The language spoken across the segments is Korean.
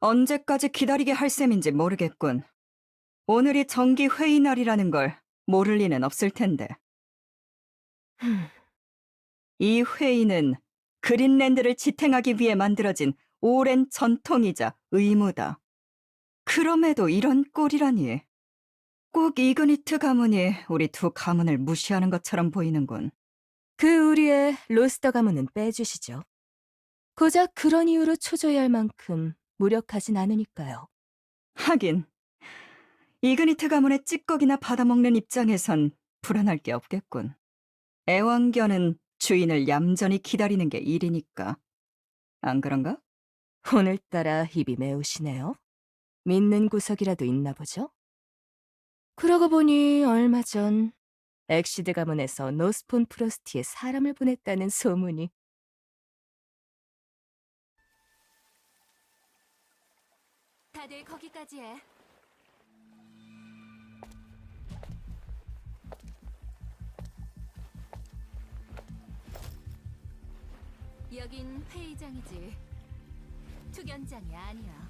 언제까지 기다리게 할 셈인지 모르겠군. 오늘이 정기 회의 날이라는 걸 모를 리는 없을 텐데. 흠, 이 회의는 그린랜드를 지탱하기 위해 만들어진 오랜 전통이자 의무다. 그럼에도 이런 꼴이라니. 꼭 이그니트 가문이 우리 두 가문을 무시하는 것처럼 보이는군. 그 우리의 로스터 가문은 빼주시죠. 고작 그런 이유로 초조해야 할 만큼 무력하진 않으니까요. 하긴, 이그니트 가문의 찌꺼기나 받아먹는 입장에선 불안할 게 없겠군. 애완견은 주인을 얌전히 기다리는 게 일이니까. 안 그런가? 오늘따라 입이 매우시네요. 믿는 구석이라도 있나 보죠? 그러고 보니 얼마 전 엑시드 가문에서 노스폰 프로스티에 사람을 보냈다는 소문이. 다들 거기까지 해. 여긴 회의장이지. 투견장이 아니야.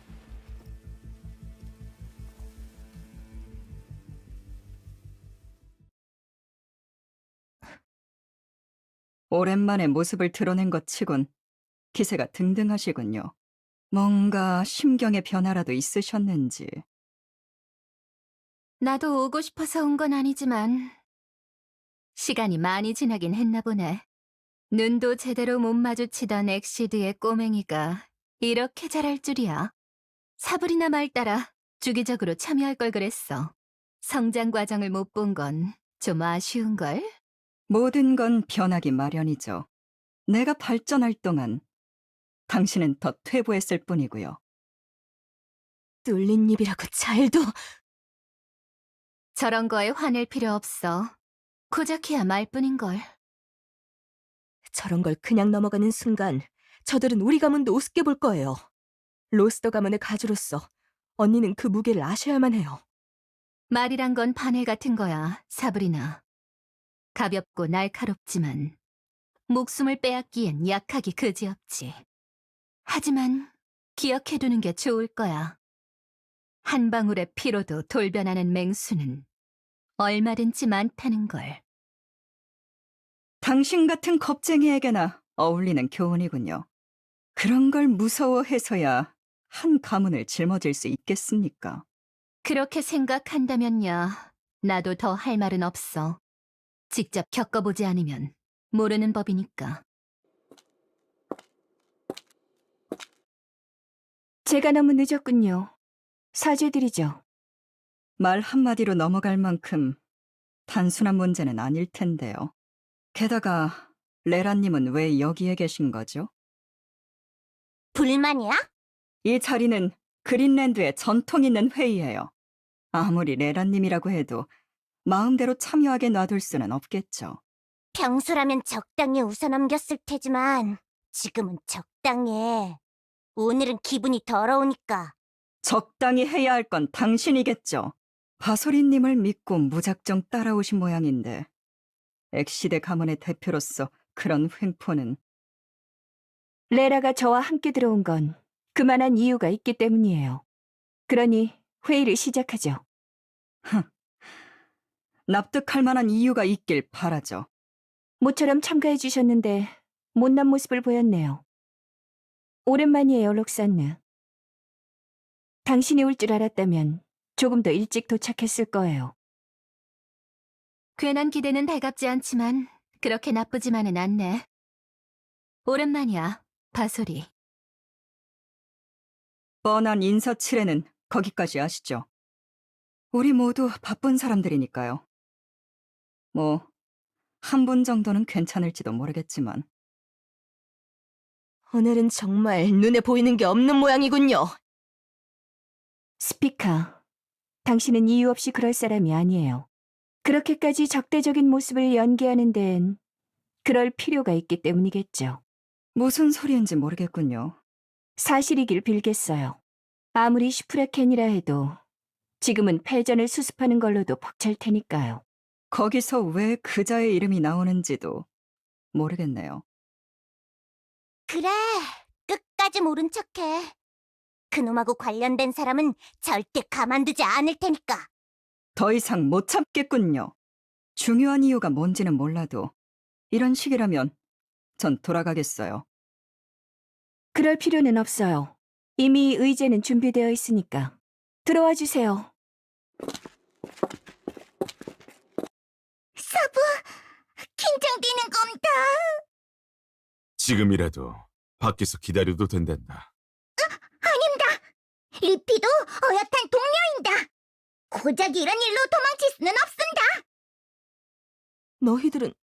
오랜만에 모습을 드러낸 것 치곤 기세가 등등하시군요. 뭔가 심경의 변화라도 있으셨는지. 나도 오고 싶어서 온 건 아니지만 시간이 많이 지나긴 했나 보네. 눈도 제대로 못 마주치던 엑시드의 꼬맹이가 이렇게 잘할 줄이야. 사브리나 말 따라 주기적으로 참여할 걸 그랬어. 성장 과정을 못 본 건 좀 아쉬운걸? 모든 건 변하기 마련이죠. 내가 발전할 동안 당신은 더 퇴보했을 뿐이고요. 뚫린 입이라고 잘도. 저런 거에 화낼 필요 없어. 고작해야 말뿐인걸. 저런 걸 그냥 넘어가는 순간 저들은 우리 가문도 우습게 볼 거예요. 로스터 가문의 가주로서 언니는 그 무게를 아셔야만 해요. 말이란 건 바늘 같은 거야, 사브리나. 가볍고 날카롭지만 목숨을 빼앗기엔 약하기 그지없지. 하지만 기억해두는 게 좋을 거야. 한 방울의 피로도 돌변하는 맹수는 얼마든지 많다는 걸. 당신 같은 겁쟁이에게나 어울리는 교훈이군요. 그런 걸 무서워해서야 한 가문을 짊어질 수 있겠습니까? 그렇게 생각한다면야 나도 더 할 말은 없어. 직접 겪어보지 않으면 모르는 법이니까. 제가 너무 늦었군요. 사죄드리죠. 말 한마디로 넘어갈 만큼 단순한 문제는 아닐 텐데요. 게다가 레라님은 왜 여기에 계신 거죠? 불만이야? 이 자리는 그린랜드의 전통 있는 회의예요. 아무리 레라님이라고 해도 마음대로 참여하게 놔둘 수는 없겠죠. 평소라면 적당히 웃어넘겼을 테지만 지금은 적당해. 오늘은 기분이 더러우니까. 적당히 해야 할 건 당신이겠죠. 바소리님을 믿고 무작정 따라오신 모양인데 엑시대 가문의 대표로서 그런 횡포는. 레라가 저와 함께 들어온 건 그만한 이유가 있기 때문이에요. 그러니 회의를 시작하죠. 납득할 만한 이유가 있길 바라죠. 모처럼 참가해 주셨는데 못난 모습을 보였네요. 오랜만이에요, 록산느. 당신이 올 줄 알았다면 조금 더 일찍 도착했을 거예요. 괜한 기대는 달갑지 않지만 그렇게 나쁘지만은 않네. 오랜만이야, 바소리. 뻔한 인사치레는 거기까지 아시죠? 우리 모두 바쁜 사람들이니까요. 뭐, 한 분 정도는 괜찮을지도 모르겠지만. 오늘은 정말 눈에 보이는 게 없는 모양이군요. 스피카, 당신은 이유 없이 그럴 사람이 아니에요. 그렇게까지 적대적인 모습을 연기하는 데엔 그럴 필요가 있기 때문이겠죠. 무슨 소리인지 모르겠군요. 사실이길 빌겠어요. 아무리 슈프라켄이라 해도 지금은 패전을 수습하는 걸로도 벅찰 테니까요. 거기서 왜 그자의 이름이 나오는지도 모르겠네요. 그래, 끝까지 모른 척해. 그놈하고 관련된 사람은 절대 가만두지 않을 테니까. 더 이상 못 참겠군요. 중요한 이유가 뭔지는 몰라도 이런 식이라면 전 돌아가겠어요. 그럴 필요는 없어요. 이미 의제는 준비되어 있으니까. 들어와 주세요. 사부, 긴장되는 겁니다. 지금이라도 밖에서 기다려도 된단다. 아닙니다. 리피도 어엿한 동료입니다. 고작 이런 일로 도망칠 수는 없습니다. 너희들은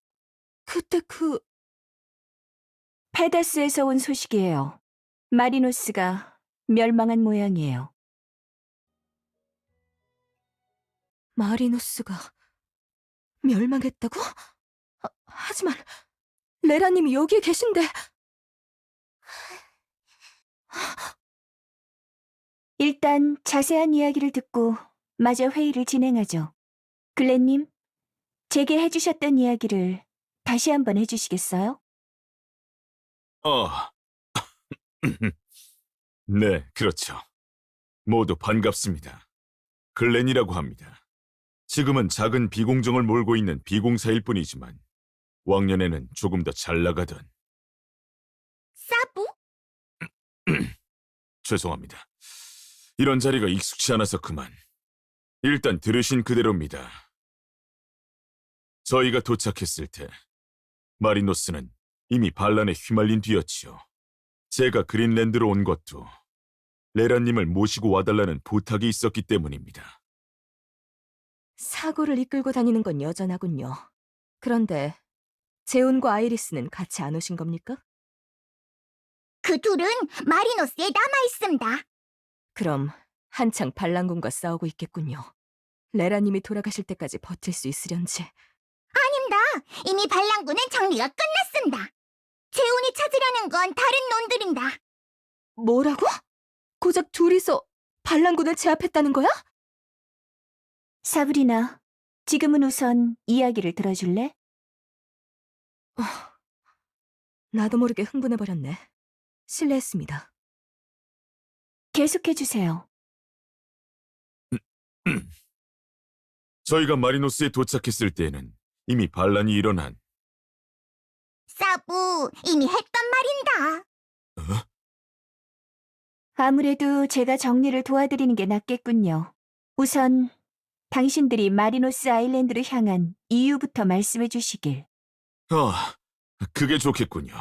그때 페다스에서 온 소식이에요. 마리노스가 멸망한 모양이에요. 마리노스가 멸망했다고? 하지만 레라님이 여기에 계신데. 일단 자세한 이야기를 듣고 마저 회의를 진행하죠. 글렌님, 제게 해주셨던 이야기를 다시 한번 해주시겠어요? 네, 그렇죠. 모두 반갑습니다. 글렌이라고 합니다. 지금은 작은 비공정을 몰고 있는 비공사일 뿐이지만 왕년에는 조금 더 잘 나가던. 사부? 죄송합니다. 이런 자리가 익숙치 않아서 그만. 일단 들으신 그대로입니다. 저희가 도착했을 때 마리노스는 이미 반란에 휘말린 뒤였지요. 제가 그린랜드로 온 것도 레라님을 모시고 와달라는 부탁이 있었기 때문입니다. 사고를 이끌고 다니는 건 여전하군요. 그런데 재혼과 아이리스는 같이 안 오신 겁니까? 그 둘은 마리노스에 남아있습니다. 그럼 한창 반란군과 싸우고 있겠군요. 레라님이 돌아가실 때까지 버틸 수 있으련지. 아닙니다. 이미 반란군은 정리가 끝났습니다. 재혼이 찾으려는 건 다른 놈들입니다. 뭐라고? 고작 둘이서 반란군을 제압했다는 거야? 사브리나, 지금은 우선 이야기를 들어줄래? 나도 모르게 흥분해버렸네. 실례했습니다. 계속해주세요. 저희가 마리노스에 도착했을 때에는 이미 반란이 일어난. 사부, 이미 했단 말입니다. 아무래도 제가 정리를 도와드리는 게 낫겠군요. 우선 당신들이 마리노스 아일랜드로 향한 이유부터 말씀해 주시길. 그게 좋겠군요.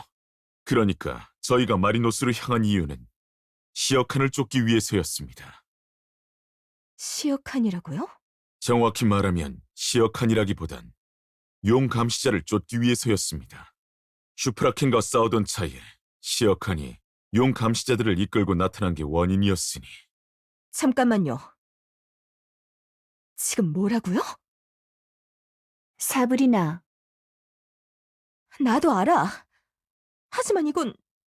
그러니까 저희가 마리노스로 향한 이유는 시어칸을 쫓기 위해서였습니다. 시어칸이라고요? 정확히 말하면 시어칸이라기보단 용 감시자를 쫓기 위해서였습니다. 슈프라켄과 싸우던 차에 시어칸이 용 감시자들을 이끌고 나타난 게 원인이었으니. 잠깐만요. 지금 뭐라고요? 사브리나. 나도 알아. 하지만 이건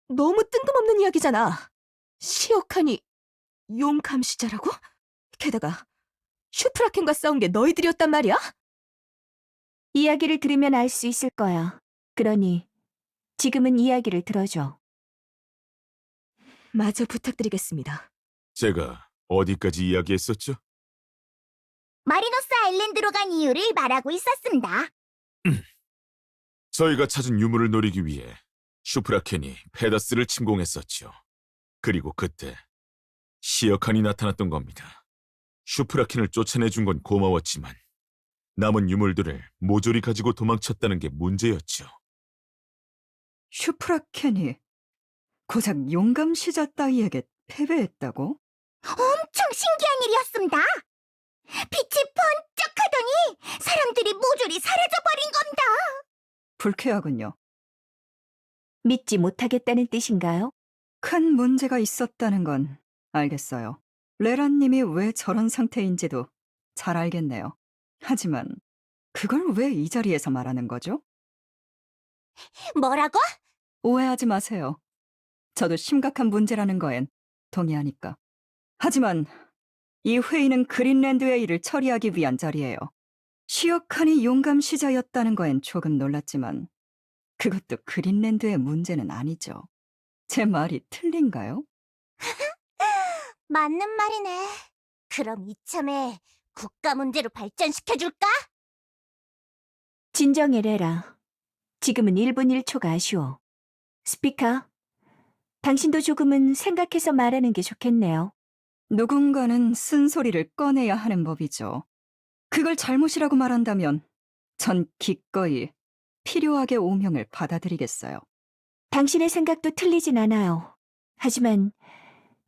너무 뜬금없는 이야기잖아. 시어칸이 용 감시자라고? 게다가 슈프라켄과 싸운 게 너희들이었단 말이야? 이야기를 들으면 알 수 있을 거야. 그러니 지금은 이야기를 들어줘. 마저 부탁드리겠습니다. 제가 어디까지 이야기했었죠? 마리노스 아일랜드로 간 이유를 말하고 있었습니다. 저희가 찾은 유물을 노리기 위해 슈프라켄이 페다스를 침공했었죠. 그리고 그때 시어칸이 나타났던 겁니다. 슈프라켄을 쫓아내준 건 고마웠지만 남은 유물들을 모조리 가지고 도망쳤다는 게 문제였죠. 슈프라켄이 고작 용감시자 따위에게 패배했다고? 엄청 신기한 일이었습니다. 빛이 번쩍하더니 사람들이 모조리 사라져버린 겁니다. 불쾌하군요. 믿지 못하겠다는 뜻인가요? 큰 문제가 있었다는 건 알겠어요. 레라님이 왜 저런 상태인지도 잘 알겠네요. 하지만 그걸 왜 이 자리에서 말하는 거죠? 뭐라고? 오해하지 마세요. 저도 심각한 문제라는 거엔 동의하니까. 하지만 이 회의는 그린랜드의 일을 처리하기 위한 자리예요. 시어칸이 용감시자였다는 거엔 조금 놀랐지만 그것도 그린랜드의 문제는 아니죠. 제 말이 틀린가요? 맞는 말이네. 그럼 이참에 국가 문제로 발전시켜줄까? 진정해, 레라. 지금은 1분 1초가 아쉬워. 스피커, 당신도 조금은 생각해서 말하는 게 좋겠네요. 누군가는 쓴소리를 꺼내야 하는 법이죠. 그걸 잘못이라고 말한다면 전 기꺼이 필요하게 오명을 받아들이겠어요. 당신의 생각도 틀리진 않아요. 하지만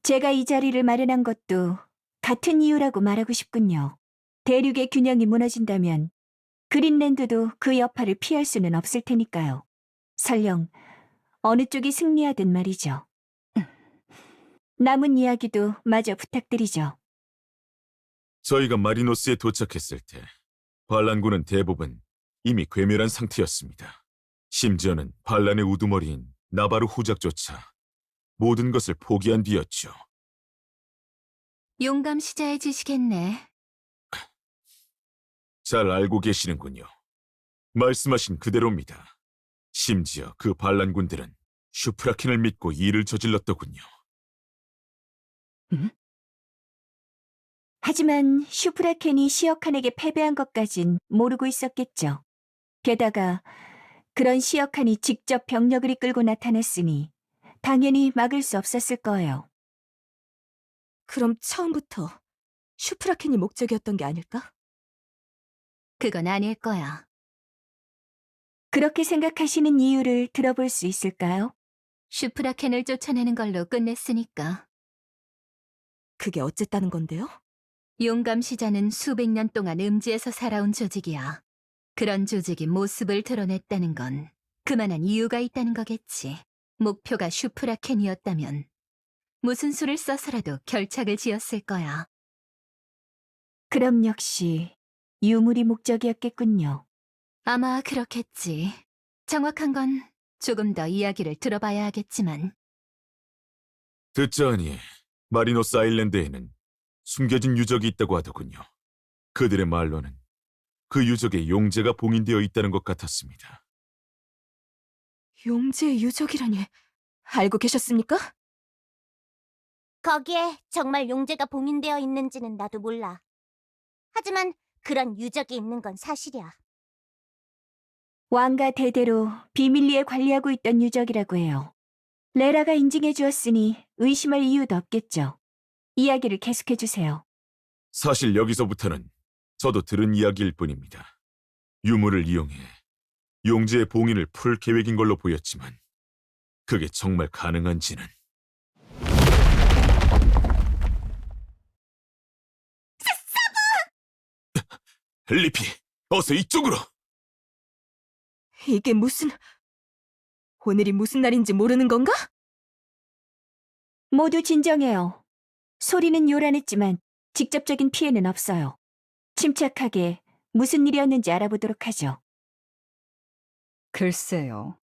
제가 이 자리를 마련한 것도 같은 이유라고 말하고 싶군요. 대륙의 균형이 무너진다면 그린랜드도 그 여파를 피할 수는 없을 테니까요. 설령 어느 쪽이 승리하든 말이죠. 남은 이야기도 마저 부탁드리죠. 저희가 마리노스에 도착했을 때 반란군은 대부분 이미 괴멸한 상태였습니다. 심지어는 반란의 우두머리인 나바르 후작조차 모든 것을 포기한 뒤였죠. 용감 시자의 지시겠네. 잘 알고 계시는군요. 말씀하신 그대로입니다. 심지어 그 반란군들은 슈프라켄을 믿고 일을 저질렀더군요. 하지만 슈프라켄이 시어칸에게 패배한 것까진 모르고 있었겠죠. 게다가 그런 시어칸이 직접 병력을 이끌고 나타났으니 당연히 막을 수 없었을 거예요. 그럼 처음부터 슈프라켄이 목적이었던 게 아닐까? 그건 아닐 거야. 그렇게 생각하시는 이유를 들어볼 수 있을까요? 슈프라켄을 쫓아내는 걸로 끝냈으니까. 그게 어쨌다는 건데요? 용감 시자는 수백 년 동안 음지에서 살아온 조직이야. 그런 조직이 모습을 드러냈다는 건 그만한 이유가 있다는 거겠지. 목표가 슈프라켄이었다면 무슨 수를 써서라도 결착을 지었을 거야. 그럼 역시 유물이 목적이었겠군요. 아마 그렇겠지. 정확한 건 조금 더 이야기를 들어봐야 하겠지만. 듣자하니 마리노스 아일랜드에는 숨겨진 유적이 있다고 하더군요. 그들의 말로는 그 유적에 용제가 봉인되어 있다는 것 같았습니다. 용제의 유적이라니 알고 계셨습니까? 거기에 정말 용제가 봉인되어 있는지는 나도 몰라. 하지만 그런 유적이 있는 건 사실이야. 왕가 대대로 비밀리에 관리하고 있던 유적이라고 해요. 레라가 인증해 주었으니 의심할 이유도 없겠죠. 이야기를 계속해 주세요. 사실 여기서부터는 저도 들은 이야기일 뿐입니다. 유물을 이용해 용제의 봉인을 풀 계획인 걸로 보였지만 그게 정말 가능한지는. 리피, 어서 이쪽으로! 이게 오늘이 무슨 날인지 모르는 건가? 모두 진정해요. 소리는 요란했지만 직접적인 피해는 없어요. 침착하게 무슨 일이었는지 알아보도록 하죠. 글쎄요.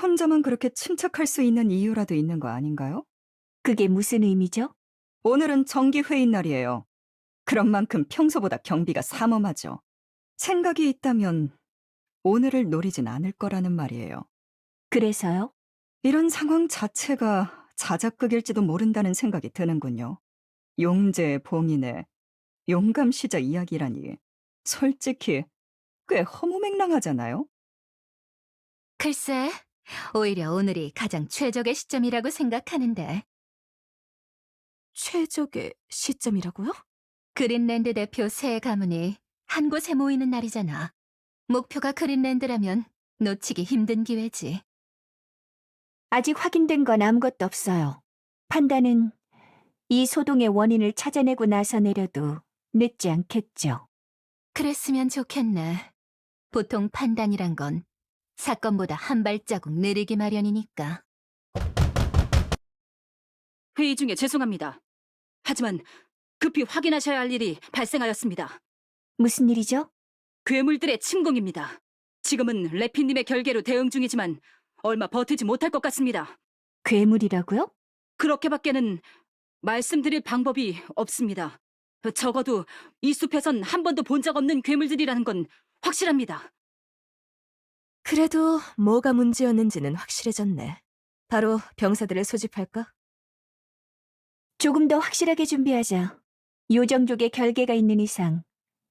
혼자만 그렇게 침착할 수 있는 이유라도 있는 거 아닌가요? 그게 무슨 의미죠? 오늘은 정기회의 날이에요. 그런 만큼 평소보다 경비가 삼엄하죠. 생각이 있다면 오늘을 노리진 않을 거라는 말이에요. 그래서요? 이런 상황 자체가 자작극일지도 모른다는 생각이 드는군요. 용제의 봉인에 용감시자 이야기라니 솔직히 꽤 허무맹랑하잖아요? 글쎄, 오히려 오늘이 가장 최적의 시점이라고 생각하는데. 최적의 시점이라고요? 그린랜드 대표 새 가문이 한 곳에 모이는 날이잖아. 목표가 그린랜드라면 놓치기 힘든 기회지. 아직 확인된 건 아무것도 없어요. 판단은 이 소동의 원인을 찾아내고 나서 내려도 늦지 않겠죠. 그랬으면 좋겠네. 보통 판단이란 건 사건보다 한 발자국 느리기 마련이니까. 회의 중에 죄송합니다. 하지만 급히 확인하셔야 할 일이 발생하였습니다. 무슨 일이죠? 괴물들의 침공입니다. 지금은 레피님의 결계로 대응 중이지만 얼마 버티지 못할 것 같습니다. 괴물이라고요? 그렇게밖에는 말씀드릴 방법이 없습니다. 적어도 이 숲에선 한 번도 본 적 없는 괴물들이라는 건 확실합니다. 그래도 뭐가 문제였는지는 확실해졌네. 바로 병사들을 소집할까? 조금 더 확실하게 준비하자. 요정족의 결계가 있는 이상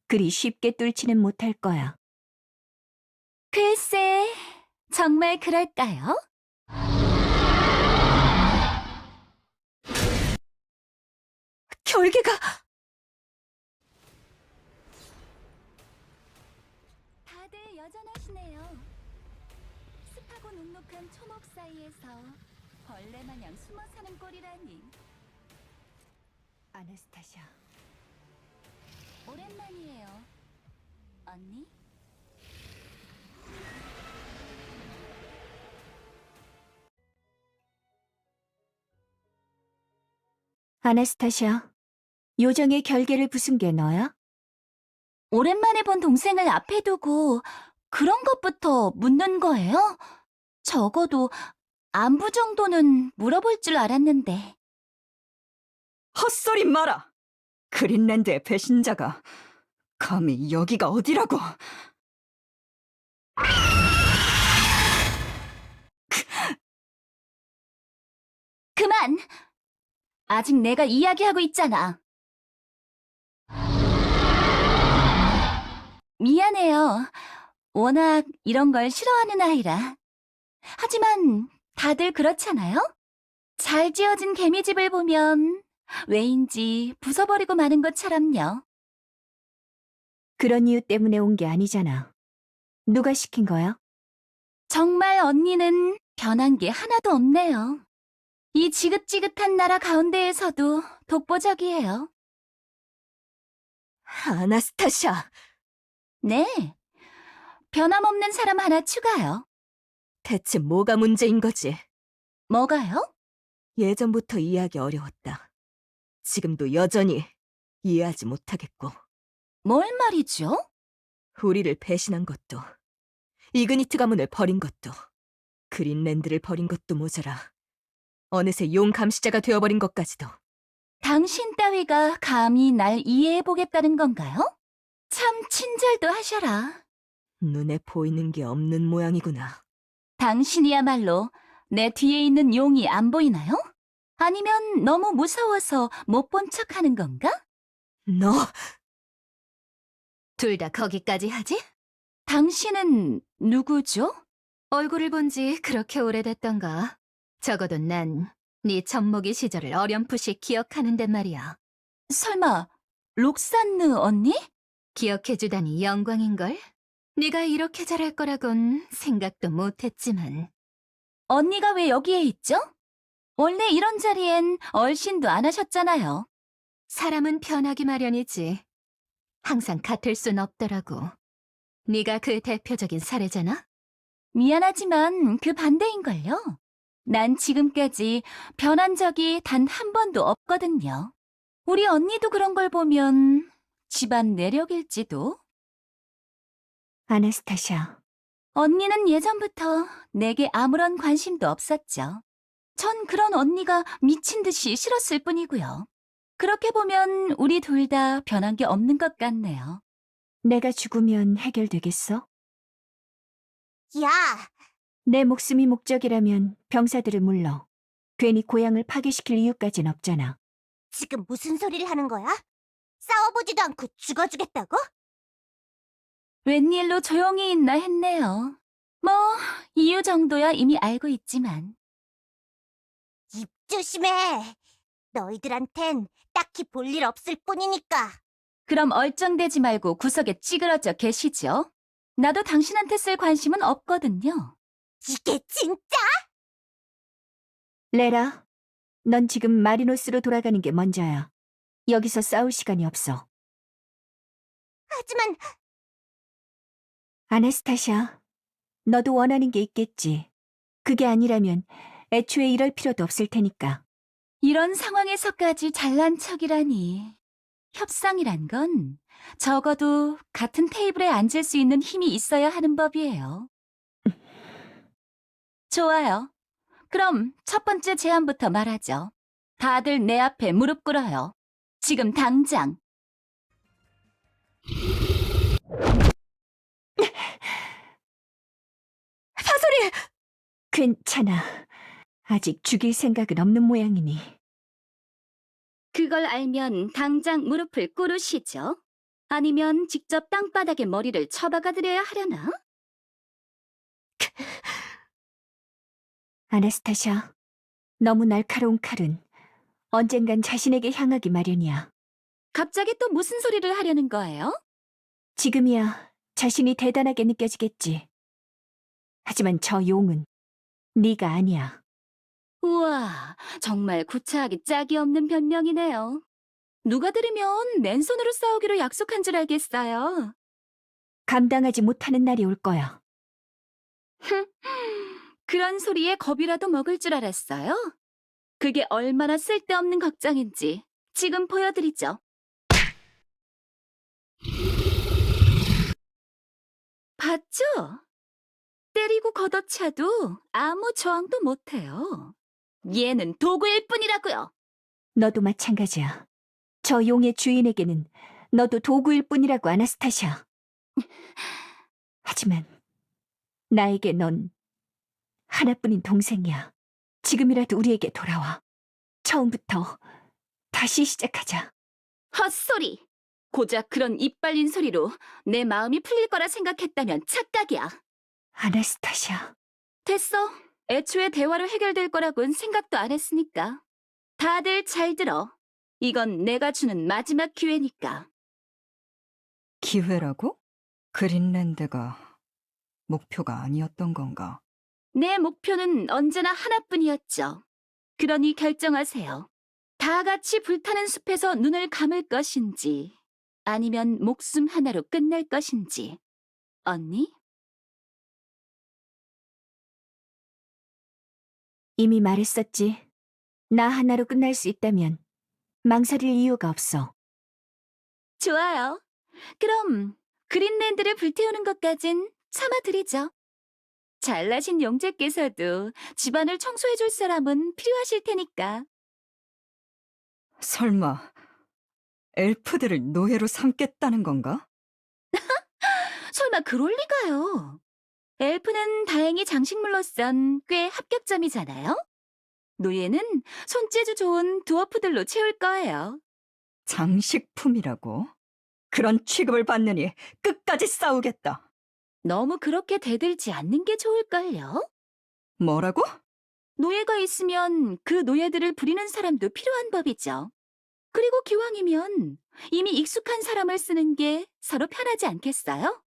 그리 쉽게 뚫지는 못할 거야. 글쎄, 정말 그럴까요? 결계가... 다들 여전하시네요. 습하고 눅눅한 초목 사이에서 벌레 마냥 숨어 사는 꼴이라니. 아나스타샤, 오랜만이에요. 언니? 아나스타샤, 요정의 결계를 부순 게 너야? 오랜만에 본 동생을 앞에 두고 그런 것부터 묻는 거예요? 적어도 안부 정도는 물어볼 줄 알았는데. 헛소리 마라! 그린랜드의 배신자가 감히 여기가 어디라고! 그만! 아직 내가 이야기하고 있잖아. 미안해요. 워낙 이런 걸 싫어하는 아이라. 하지만 다들 그렇잖아요? 잘 지어진 개미집을 보면 왜인지 부숴버리고 마는 것처럼요. 그런 이유 때문에 온 게 아니잖아. 누가 시킨 거야? 정말 언니는 변한 게 하나도 없네요. 이 지긋지긋한 나라 가운데에서도 독보적이에요. 아나스타샤, 네. 변함없는 사람 하나 추가요. 대체 뭐가 문제인 거지? 뭐가요? 예전부터 이해하기 어려웠다. 지금도 여전히 이해하지 못하겠고. 뭘 말이죠? 우리를 배신한 것도, 이그니트 가문을 버린 것도, 그린랜드를 버린 것도 모자라 어느새 용 감시자가 되어버린 것까지도. 당신 따위가 감히 날 이해해보겠다는 건가요? 참 친절도 하셔라. 눈에 보이는 게 없는 모양이구나. 당신이야말로 내 뒤에 있는 용이 안 보이나요? 아니면 너무 무서워서 못 본 척하는 건가? 너, 둘 다 거기까지 하지? 당신은 누구죠? 얼굴을 본 지 그렇게 오래됐던가. 적어도 난 네 젖먹이 시절을 어렴풋이 기억하는데 말이야. 설마 록산느 언니? 기억해주다니 영광인걸. 네가 이렇게 잘할 거라곤 생각도 못했지만. 언니가 왜 여기에 있죠? 원래 이런 자리엔 얼씬도 안 하셨잖아요. 사람은 변하기 마련이지. 항상 같을 순 없더라고. 네가 그 대표적인 사례잖아? 미안하지만 그 반대인걸요. 난 지금까지 변한 적이 단 한 번도 없거든요. 우리 언니도 그런 걸 보면 집안 내력일지도. 아나스타샤. 언니는 예전부터 내게 아무런 관심도 없었죠. 전 그런 언니가 미친 듯이 싫었을 뿐이고요. 그렇게 보면 우리 둘 다 변한 게 없는 것 같네요. 내가 죽으면 해결되겠어? 야, 내 목숨이 목적이라면 병사들을 물러. 괜히 고향을 파괴시킬 이유까진 없잖아. 지금 무슨 소리를 하는 거야? 싸워보지도 않고 죽어주겠다고? 웬일로 조용히 있나 했네요. 뭐 이유 정도야 이미 알고 있지만. 입 조심해. 너희들한텐 딱히 볼 일 없을 뿐이니까. 그럼 얼쩡대지 말고 구석에 찌그러져 계시죠? 나도 당신한테 쓸 관심은 없거든요. 이게 진짜? 레라, 넌 지금 마리노스로 돌아가는 게 먼저야. 여기서 싸울 시간이 없어. 하지만 아나스타샤, 너도 원하는 게 있겠지. 그게 아니라면 애초에 이럴 필요도 없을 테니까. 이런 상황에서까지 잘난 척이라니. 협상이란 건 적어도 같은 테이블에 앉을 수 있는 힘이 있어야 하는 법이에요. 좋아요. 그럼 첫 번째 제안부터 말하죠. 다들 내 앞에 무릎 꿇어요. 지금 당장. 사소리! 괜찮아. 아직 죽일 생각은 없는 모양이니. 그걸 알면 당장 무릎을 꿇으시죠? 아니면 직접 땅바닥에 머리를 처박아 드려야 하려나? 아나스타샤, 너무 날카로운 칼은 언젠간 자신에게 향하기 마련이야. 갑자기 또 무슨 소리를 하려는 거예요? 지금이야 자신이 대단하게 느껴지겠지. 하지만 저 용은 네가 아니야. 우와, 정말 구차하기 짝이 없는 변명이네요. 누가 들으면 맨손으로 싸우기로 약속한 줄 알겠어요. 감당하지 못하는 날이 올 거야. 그런 소리에 겁이라도 먹을 줄 알았어요? 그게 얼마나 쓸데없는 걱정인지 지금 보여드리죠. 봤죠? 때리고 걷어차도 아무 저항도 못해요. 얘는 도구일 뿐이라고요. 너도 마찬가지야. 저 용의 주인에게는 너도 도구일 뿐이라고, 아나스타샤. 하지만 나에게 넌 하나뿐인 동생이야. 지금이라도 우리에게 돌아와. 처음부터 다시 시작하자. 헛소리! 고작 그런 입 발린 소리로 내 마음이 풀릴 거라 생각했다면 착각이야. 아나스타샤. 됐어. 애초에 대화로 해결될 거라고는 생각도 안 했으니까. 다들 잘 들어. 이건 내가 주는 마지막 기회니까. 기회라고? 그린랜드가 목표가 아니었던 건가? 내 목표는 언제나 하나뿐이었죠. 그러니 결정하세요. 다 같이 불타는 숲에서 눈을 감을 것인지, 아니면 목숨 하나로 끝낼 것인지. 언니? 이미 말했었지. 나 하나로 끝날 수 있다면 망설일 이유가 없어. 좋아요. 그럼 그린랜드를 불태우는 것까진 참아드리죠. 잘나신 용제께서도 집안을 청소해줄 사람은 필요하실 테니까. 설마 엘프들을 노예로 삼겠다는 건가? 설마 그럴 리가요. 엘프는 다행히 장식물로선 꽤 합격점이잖아요. 노예는 손재주 좋은 드워프들로 채울 거예요. 장식품이라고? 그런 취급을 받느니 끝까지 싸우겠다. 너무 그렇게 대들지 않는 게 좋을걸요? 뭐라고? 노예가 있으면 그 노예들을 부리는 사람도 필요한 법이죠. 그리고 기왕이면 이미 익숙한 사람을 쓰는 게 서로 편하지 않겠어요?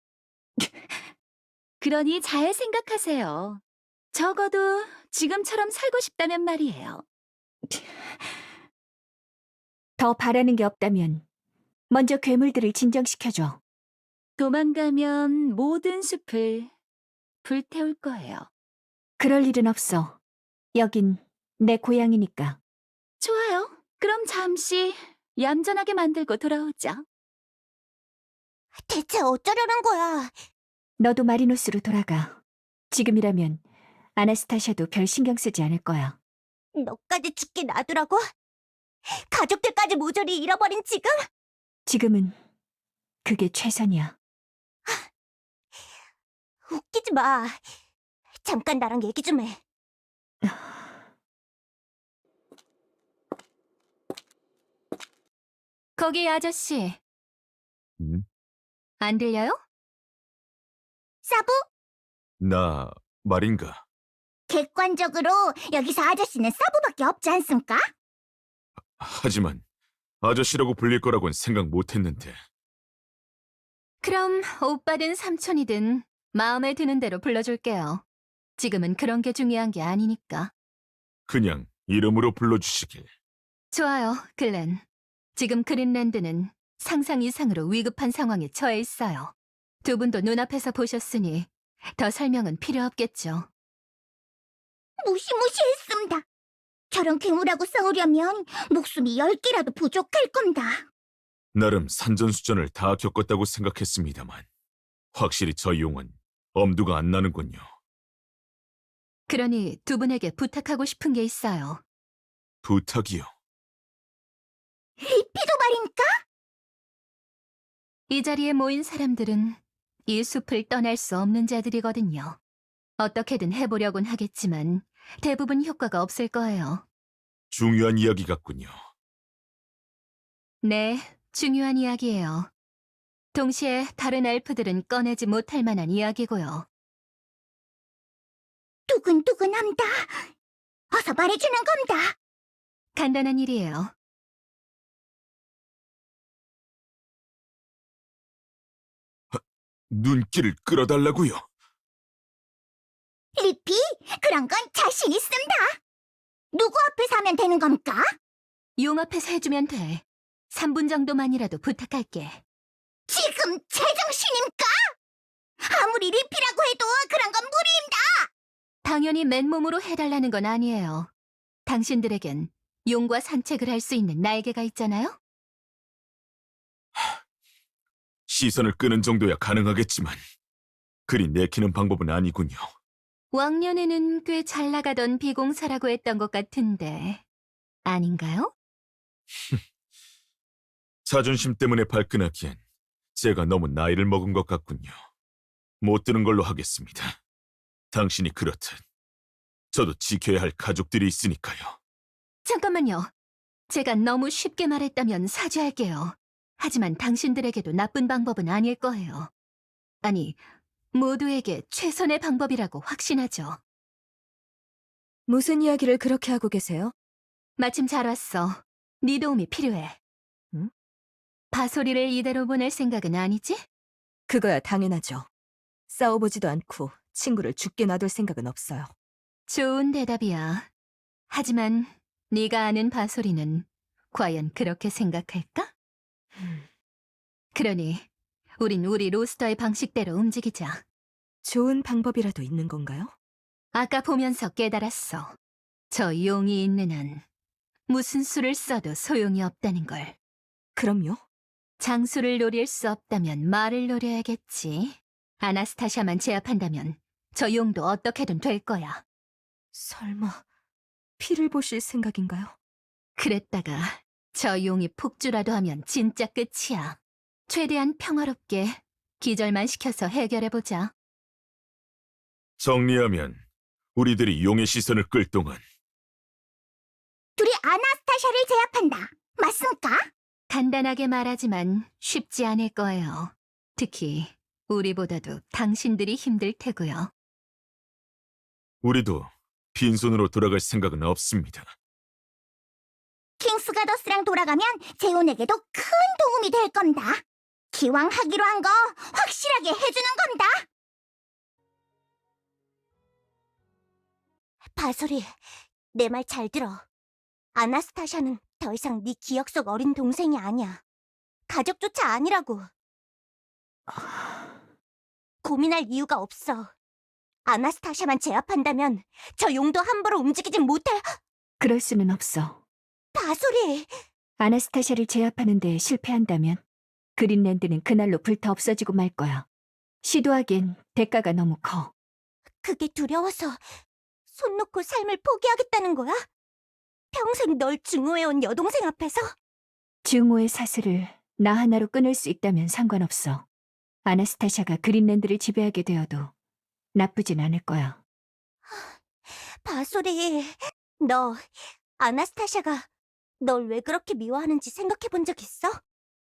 그러니 잘 생각하세요. 적어도 지금처럼 살고 싶다면 말이에요. 더 바라는 게 없다면 먼저 괴물들을 진정시켜줘. 도망가면 모든 숲을 불태울 거예요. 그럴 일은 없어. 여긴 내 고향이니까. 좋아요. 그럼 잠시 얌전하게 만들고 돌아오자. 대체 어쩌려는 거야? 너도 마리노스로 돌아가. 지금이라면 아나스타샤도 별 신경 쓰지 않을 거야. 너까지 죽게 놔두라고? 가족들까지 모조리 잃어버린 지금? 지금은 그게 최선이야. 웃기지 마. 잠깐 나랑 얘기 좀 해. 거기 아저씨, 음? 안 들려요? 사부? 나 말인가? 객관적으로 여기서 아저씨는 사부밖에 없지 않습니까? 하지만 아저씨라고 불릴 거라고는 생각 못했는데. 그럼 오빠든 삼촌이든 마음에 드는 대로 불러줄게요. 지금은 그런 게 중요한 게 아니니까. 그냥 이름으로 불러주시길. 좋아요, 글렌. 지금 그린랜드는 상상 이상으로 위급한 상황에 처해 있어요. 두 분도 눈앞에서 보셨으니 더 설명은 필요 없겠죠. 무시무시했습니다. 저런 괴물하고 싸우려면 목숨이 10개라도 부족할 겁니다. 나름 산전수전을 다 겪었다고 생각했습니다만 확실히 저 용은 엄두가 안 나는군요. 그러니 두 분에게 부탁하고 싶은 게 있어요. 부탁이요. 피도 말입니까? 이 자리에 모인 사람들은 이 숲을 떠날 수 없는 자들이거든요. 어떻게든 해보려곤 하겠지만 대부분 효과가 없을 거예요. 중요한 이야기 같군요. 네, 중요한 이야기예요. 동시에 다른 엘프들은 꺼내지 못할 만한 이야기고요. 두근두근합니다. 어서 말해주는 겁니다. 간단한 일이에요. 눈길을 끌어달라고요. 리피, 그런 건 자신 있습니다. 누구 앞에서 하면 되는 겁니까? 용 앞에서 해주면 돼. 3분 정도만이라도 부탁할게. 지금 제정신입니까? 아무리 리피라고 해도 그런 건 무리입니다. 당연히 맨몸으로 해달라는 건 아니에요. 당신들에겐 용과 산책을 할 수 있는 날개가 있잖아요? 시선을 끄는 정도야 가능하겠지만 그리 내키는 방법은 아니군요. 왕년에는 꽤 잘 나가던 비공사라고 했던 것 같은데 아닌가요? 자존심 때문에 발끈하기엔 제가 너무 나이를 먹은 것 같군요. 못 드는 걸로 하겠습니다. 당신이 그렇듯 저도 지켜야 할 가족들이 있으니까요. 잠깐만요. 제가 너무 쉽게 말했다면 사죄할게요. 하지만 당신들에게도 나쁜 방법은 아닐 거예요. 아니, 모두에게 최선의 방법이라고 확신하죠. 무슨 이야기를 그렇게 하고 계세요? 마침 잘 왔어. 네 도움이 필요해. 응? 바소리를 이대로 보낼 생각은 아니지? 그거야 당연하죠. 싸워보지도 않고 친구를 죽게 놔둘 생각은 없어요. 좋은 대답이야. 하지만 네가 아는 바소리는 과연 그렇게 생각할까? 그러니 우린 우리 로스터의 방식대로 움직이자. 좋은 방법이라도 있는 건가요? 아까 보면서 깨달았어. 저 용이 있는 한 무슨 수를 써도 소용이 없다는 걸. 그럼요. 장수를 노릴 수 없다면 말을 노려야겠지. 아나스타샤만 제압한다면 저 용도 어떻게든 될 거야. 설마 피를 보실 생각인가요? 그랬다가 저 용이 폭주라도 하면 진짜 끝이야. 최대한 평화롭게 기절만 시켜서 해결해보자. 정리하면 우리들이 용의 시선을 끌 동안 둘이 아나스타샤를 제압한다. 맞습니까? 간단하게 말하지만 쉽지 않을 거예요. 특히 우리보다도 당신들이 힘들 테고요. 우리도 빈손으로 돌아갈 생각은 없습니다. 킹스가더스랑 돌아가면 재혼에게도 큰 도움이 될 겁니다. 기왕 하기로 한 거 확실하게 해주는 겁니다. 바소리, 내 말 잘 들어. 아나스타샤는 더 이상 네 기억 속 어린 동생이 아니야. 가족조차 아니라고. 고민할 이유가 없어. 아나스타샤만 제압한다면 저 용도 함부로 움직이진 못할... 그럴 수는 없어. 바소리! 아나스타샤를 제압하는 데 실패한다면 그린랜드는 그날로 불타 없어지고 말 거야. 시도하기엔 대가가 너무 커. 그게 두려워서 손 놓고 삶을 포기하겠다는 거야? 평생 널 증오해온 여동생 앞에서? 증오의 사슬을 나 하나로 끊을 수 있다면 상관없어. 아나스타샤가 그린랜드를 지배하게 되어도 나쁘진 않을 거야. 바소리, 너 아나스타샤가 널 왜 그렇게 미워하는지 생각해 본 적 있어?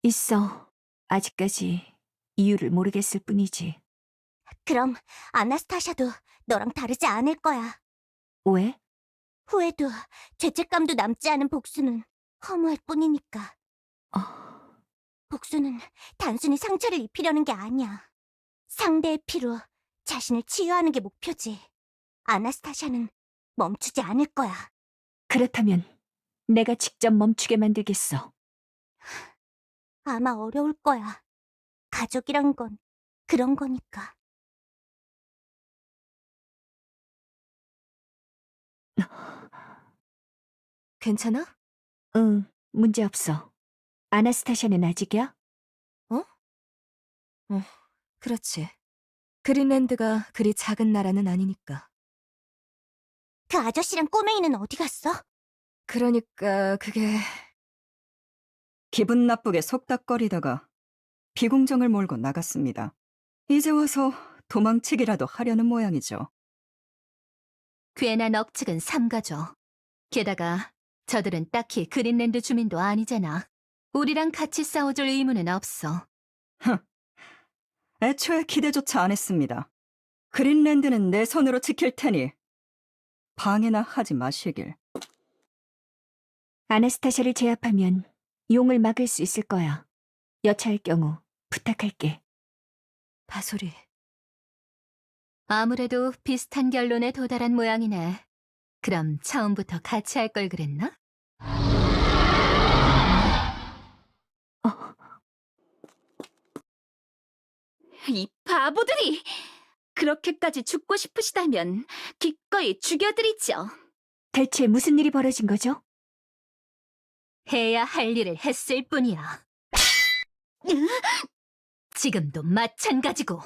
있어. 아직까지 이유를 모르겠을 뿐이지. 그럼 아나스타샤도 너랑 다르지 않을 거야. 왜? 후회도 죄책감도 남지 않은 복수는 허무할 뿐이니까. 복수는 단순히 상처를 입히려는 게 아니야. 상대의 피로 자신을 치유하는 게 목표지. 아나스타샤는 멈추지 않을 거야. 그렇다면 내가 직접 멈추게 만들겠어. 아마 어려울 거야. 가족이란 건 그런 거니까. 괜찮아? 응, 문제 없어. 아나스타샤는 아직이야? 그렇지. 그린랜드가 그리 작은 나라는 아니니까. 그 아저씨랑 꼬맹이는 어디 갔어? 그러니까 그게... 기분 나쁘게 속닥거리다가 비공정을 몰고 나갔습니다. 이제 와서 도망치기라도 하려는 모양이죠. 괜한 억측은 삼가죠. 게다가 저들은 딱히 그린랜드 주민도 아니잖아. 우리랑 같이 싸워줄 의무는 없어. 애초에 기대조차 안 했습니다. 그린랜드는 내 손으로 지킬 테니 방해나 하지 마시길. 아나스타샤를 제압하면 용을 막을 수 있을 거야. 여차할 경우 부탁할게. 바소리, 아무래도 비슷한 결론에 도달한 모양이네. 그럼 처음부터 같이 할 걸 그랬나? 이 바보들이! 그렇게까지 죽고 싶으시다면 기꺼이 죽여드리죠. 대체 무슨 일이 벌어진 거죠? 해야 할 일을 했을 뿐이야. 지금도 마찬가지고.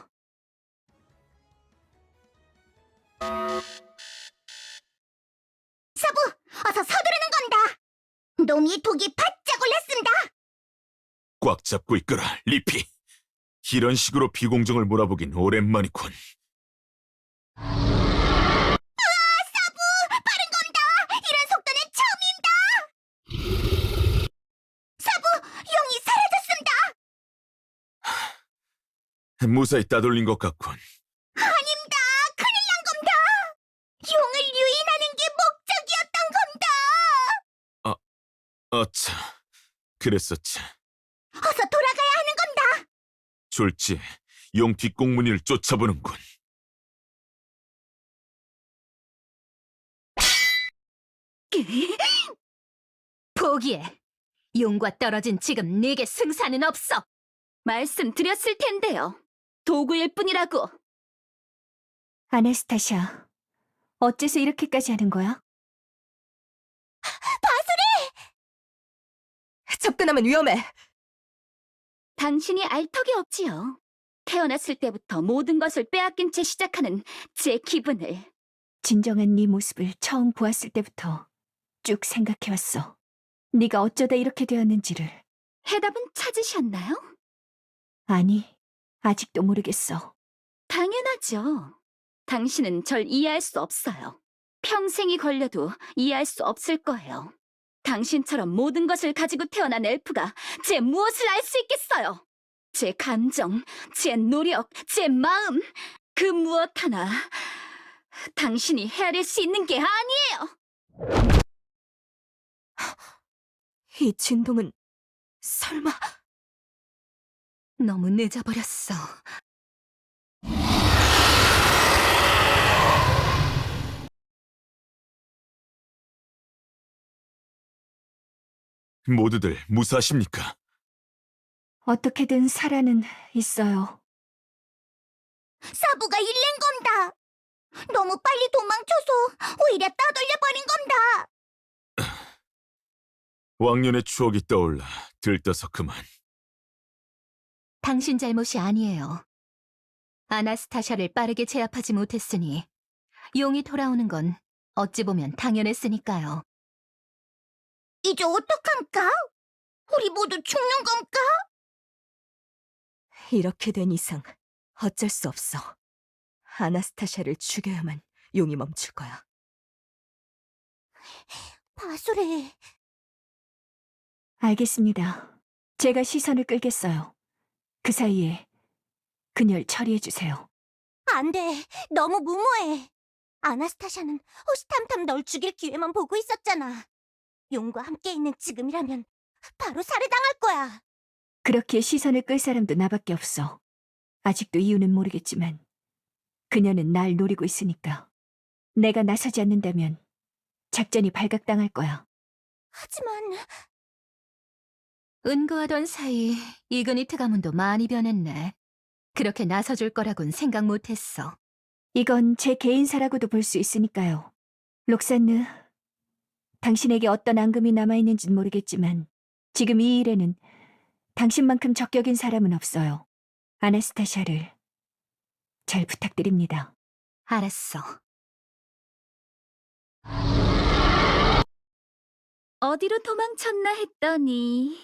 어서 서두르는 건다. 놈이 독이 바짝 올랐습니다. 꽉 잡고 있거라, 리피. 이런 식으로 비공정을 몰아보긴 오랜만이군. 빠른 겁니다. 이런 속도는 처음입니다. 사부, 용이 사라졌습니다. 무사히 따돌린 것 같군. 아닙니다. 큰일 난 겁니다. 용을 유인하는 게 목적이었던 겁니다. 아차, 그랬었지. 어서 돌아가야 하는 겁니다. 졸지, 용 뒷공무니를 쫓아보는군. 포기해. 용과 떨어진 지금 네게 승산은 없어. 말씀드렸을 텐데요. 도구일 뿐이라고. 아나스타샤, 어째서 이렇게까지 하는 거야? 접근하면 위험해. 당신이 알 턱이 없지요. 태어났을 때부터 모든 것을 빼앗긴 채 시작하는 제 기분을. 진정한 네 모습을 처음 보았을 때부터 쭉 생각해왔어. 네가 어쩌다 이렇게 되었는지를. 해답은 찾으셨나요? 아니, 아직도 모르겠어. 당연하죠. 당신은 절 이해할 수 없어요. 평생이 걸려도 이해할 수 없을 거예요. 당신처럼 모든 것을 가지고 태어난 엘프가 제 무엇을 알 수 있겠어요? 제 감정, 제 노력, 제 마음, 그 무엇 하나 당신이 헤아릴 수 있는 게 아니에요. 이 진동은 설마... 너무 늦어버렸어. 모두들 무사하십니까? 어떻게든 살아는 있어요. 사부가 일낸 겁니다. 너무 빨리 도망쳐서 오히려 따돌려버린 겁니다. 왕년의 추억이 떠올라 들떠서 그만. 당신 잘못이 아니에요. 아나스타샤를 빠르게 제압하지 못했으니 용이 돌아오는 건 어찌 보면 당연했으니까요. 이제 어떡합니까? 우리 모두 죽는 겁니까? 이렇게 된 이상 어쩔 수 없어. 아나스타샤를 죽여야만 용이 멈출 거야. 바소리, 알겠습니다. 제가 시선을 끌겠어요. 그 사이에 그녀를 처리해주세요. 안 돼. 너무 무모해. 아나스타샤는 호시탐탐 널 죽일 기회만 보고 있었잖아. 용과 함께 있는 지금이라면 바로 살해당할 거야. 그렇게 시선을 끌 사람도 나밖에 없어. 아직도 이유는 모르겠지만 그녀는 날 노리고 있으니까. 내가 나서지 않는다면 작전이 발각당할 거야. 하지만 은거하던 사이 이그니트 가문도 많이 변했네. 그렇게 나서줄 거라곤 생각 못했어. 이건 제 개인사라고도 볼 수 있으니까요. 록산느, 당신에게 어떤 앙금이 남아있는진 모르겠지만 지금 이 일에는 당신만큼 적격인 사람은 없어요. 아나스타샤를 잘 부탁드립니다. 알았어. 어디로 도망쳤나 했더니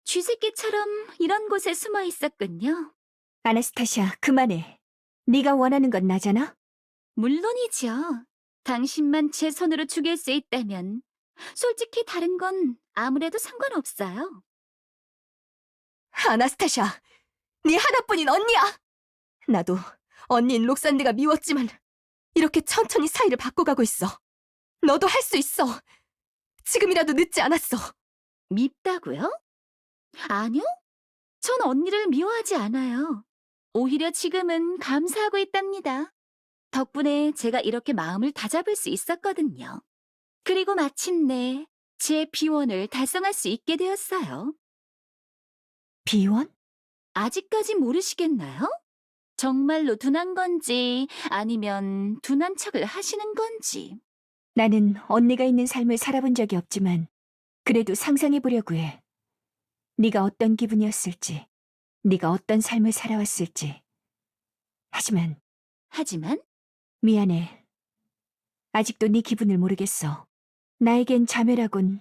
쥐새끼처럼 이런 곳에 숨어 있었군요. 아나스타샤, 그만해. 네가 원하는 건 나잖아? 물론이죠. 당신만 제 손으로 죽일 수 있다면 솔직히 다른 건 아무래도 상관없어요. 아나스타샤, 네 하나뿐인 언니야! 나도 언니인 록산드가 미웠지만 이렇게 천천히 사이를 바꿔가고 있어. 너도 할 수 있어. 지금이라도 늦지 않았어. 밉다고요? 아니요. 전 언니를 미워하지 않아요. 오히려 지금은 감사하고 있답니다. 덕분에 제가 이렇게 마음을 다잡을 수 있었거든요. 그리고 마침내 제 비원을 달성할 수 있게 되었어요. 비원? 아직까지 모르시겠나요? 정말로 둔한 건지 아니면 둔한 척을 하시는 건지. 나는 언니가 있는 삶을 살아본 적이 없지만 그래도 상상해보려고 해. 네가 어떤 기분이었을지, 네가 어떤 삶을 살아왔을지. 하지만 미안해. 아직도 네 기분을 모르겠어. 나에겐 자매라곤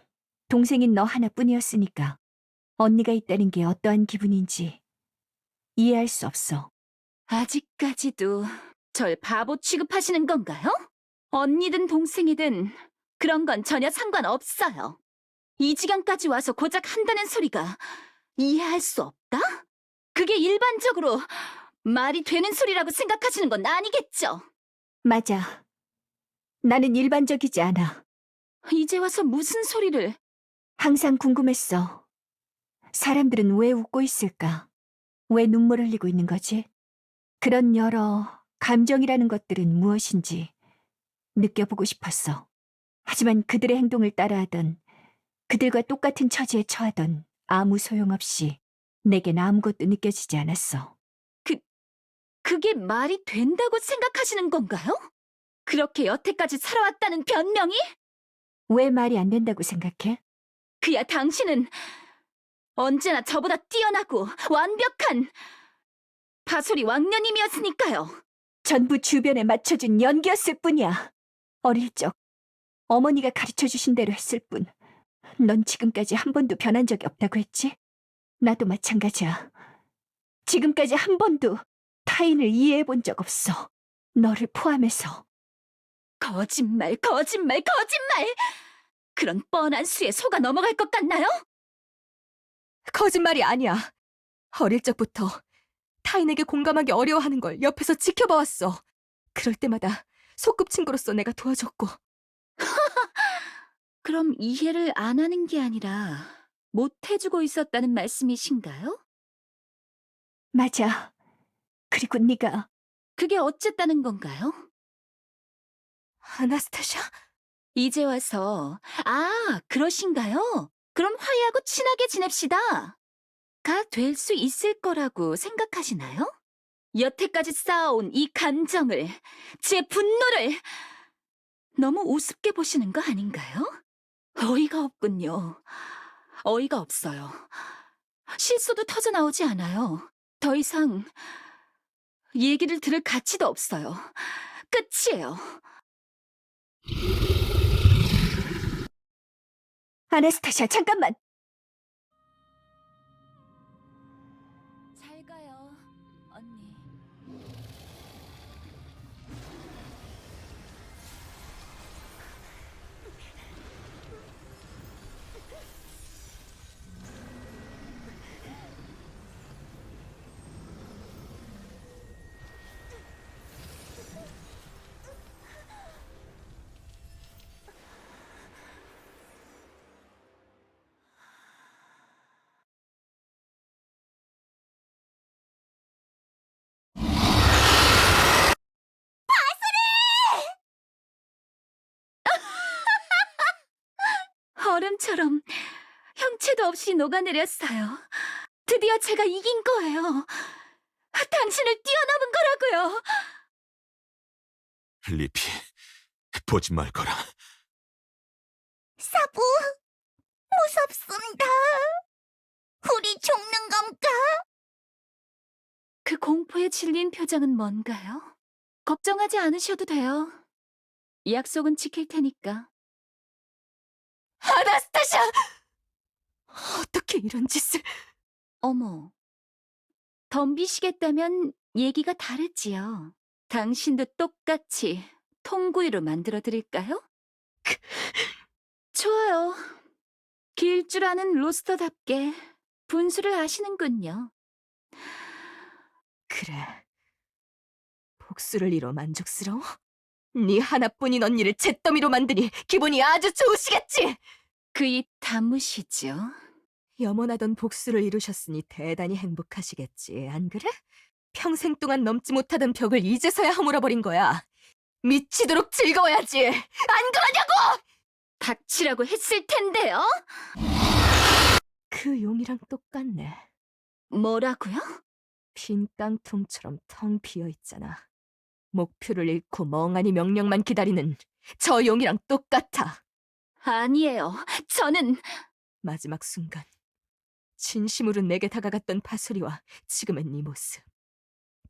동생인 너 하나뿐이었으니까 언니가 있다는 게 어떠한 기분인지 이해할 수 없어. 아직까지도 절 바보 취급하시는 건가요? 언니든 동생이든 그런 건 전혀 상관없어요. 이 지경까지 와서 고작 한다는 소리가 이해할 수 없다? 그게 일반적으로 말이 되는 소리라고 생각하시는 건 아니겠죠? 맞아. 나는 일반적이지 않아. 이제 와서 무슨 소리를... 항상 궁금했어. 사람들은 왜 웃고 있을까? 왜 눈물 흘리고 있는 거지? 그런 여러 감정이라는 것들은 무엇인지 느껴보고 싶었어. 하지만 그들의 행동을 따라하던, 그들과 똑같은 처지에 처하던 아무 소용없이 내겐 아무것도 느껴지지 않았어. 그게 말이 된다고 생각하시는 건가요? 그렇게 여태까지 살아왔다는 변명이? 왜 말이 안 된다고 생각해? 그야 당신은 언제나 저보다 뛰어나고 완벽한 파소리 왕녀님이었으니까요. 전부 주변에 맞춰준 연기였을 뿐이야. 어릴 적 어머니가 가르쳐주신 대로 했을 뿐. 넌 지금까지 한 번도 변한 적이 없다고 했지? 나도 마찬가지야. 지금까지 한 번도 타인을 이해해 본 적 없어. 너를 포함해서. 거짓말, 거짓말, 거짓말! 그런 뻔한 수에 속아 넘어갈 것 같나요? 거짓말이 아니야. 어릴 적부터 타인에게 공감하기 어려워하는 걸 옆에서 지켜봐왔어. 그럴 때마다 소꿉친구로서 내가 도와줬고. 그럼 이해를 안 하는 게 아니라 못 해주고 있었다는 말씀이신가요? 맞아. 그리고 네가 그게 어쨌다는 건가요? 아나스타샤? 이제 와서 그러신가요? 그럼 화해하고 친하게 지냅시다. 가 될 수 있을 거라고 생각하시나요? 여태까지 쌓아온 이 감정을, 제 분노를 너무 우습게 보시는 거 아닌가요? 어이가 없군요. 어이가 없어요. 실수도 터져나오지 않아요. 더 이상 얘기를 들을 가치도 없어요. 끝이에요. 아나스타샤, 잠깐만. 잘 가요, 언니. 얼음처럼 형체도 없이 녹아내렸어요. 드디어 제가 이긴 거예요. 당신을 뛰어넘은 거라고요. 리피, 보지 말거라. 사부, 무섭습니다. 우리 죽는 건가? 그 공포에 질린 표정은 뭔가요? 걱정하지 않으셔도 돼요. 약속은 지킬 테니까. 아나스타샤! 어떻게 이런 짓을... 어머, 덤비시겠다면 얘기가 다르지요. 당신도 똑같이 통구이로 만들어 드릴까요? 좋아요. 길 줄 아는 로스터답게 분수를 아시는군요. 그래. 복수를 이뤄 만족스러워? 네 하나뿐인 언니를 잿더미로 만드니 기분이 아주 좋으시겠지? 그 입 다무시죠. 염원하던 복수를 이루셨으니 대단히 행복하시겠지, 안 그래? 평생 동안 넘지 못하던 벽을 이제서야 허물어버린 거야. 미치도록 즐거워야지, 안 그러냐고! 닥치라고 했을 텐데요. 그 용이랑 똑같네. 뭐라고요? 빈 깡통처럼 텅 비어있잖아. 목표를 잃고 멍하니 명령만 기다리는 저 용이랑 똑같아. 아니에요. 저는 마지막 순간 진심으로 내게 다가갔던 파소리와 지금의 네 모습.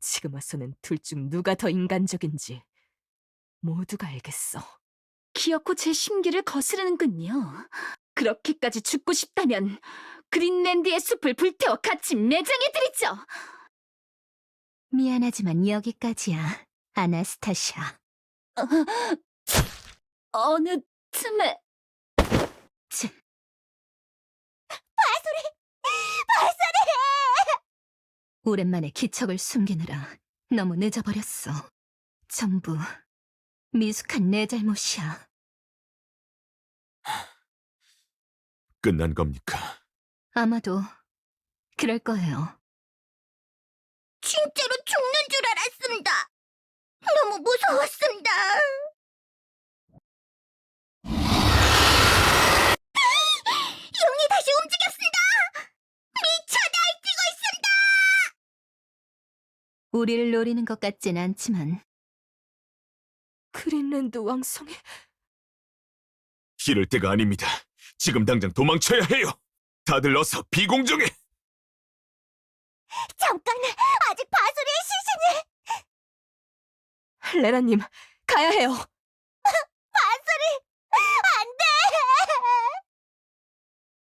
지금 와서는 둘 중 누가 더 인간적인지 모두가 알겠어. 기어코 제 심기를 거스르는군요. 그렇게까지 죽고 싶다면 그린랜드의 숲을 불태워 같이 매장해드리죠. 미안하지만 여기까지야, 아나스타샤. 어느 틈에 오랜만에 기척을 숨기느라 너무 늦어버렸어. 전부 미숙한 내 잘못이야. 끝난 겁니까? 아마도 그럴 거예요. 진짜로 죽는 줄 알았습니다. 너무 무서웠습니다. 용이 다시 움직였습니다. 미쳐 날뛰고 있습니다. 우리를 노리는 것 같진 않지만 그린랜드 왕성이 이럴 때가 아닙니다. 지금 당장 도망쳐야 해요. 다들 어서 비공정에. 잠깐, 아직 바소리의 시신이. 레라님 가야 해요.